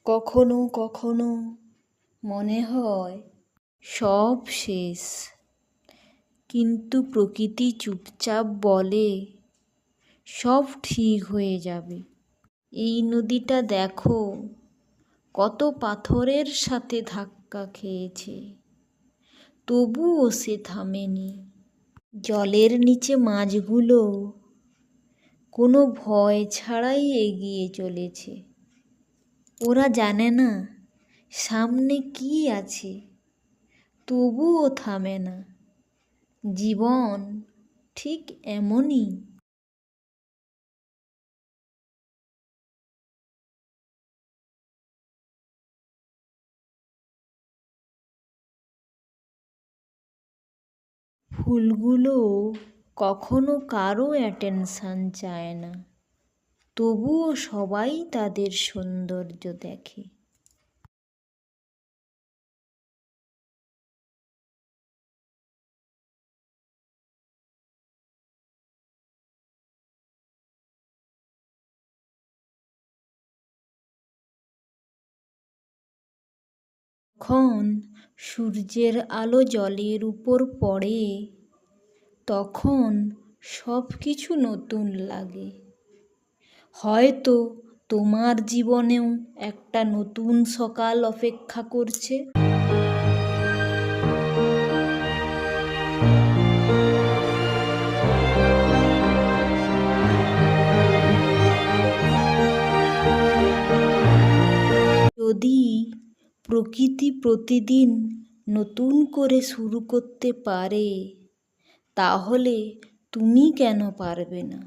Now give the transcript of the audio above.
কখনো কখনো মনে হয় সব শেষ, কিন্তু প্রকৃতি চুপচাপ বলে সব ঠিক হয়ে যাবে। এই নদীটা দেখো, কত পাথরের সাথে ধাক্কা খেয়েছে, তবুও সে থামেনি। জলের নিচে মাছগুলো কোনো ভয় ছাড়াই এগিয়ে চলেছে। ওরা জানে না সামনে কি আছে, তবুও থামে না। জীবন ঠিক এমনই। ফুলগুলো কখনো কারো অ্যাটেনশন চায় না, তবুও সবাই তাদের সৌন্দর্য দেখে। যখন সূর্যের আলো জলের উপর পড়ে, তখন সব কিছু নতুন লাগে। হয়তো তোমার জীবনেও একটা নতুন সকাল অপেক্ষা করছে। যদি প্রকৃতি প্রতিদিন নতুন করে শুরু করতে পারে, তাহলে তুমি কেন পারবে না?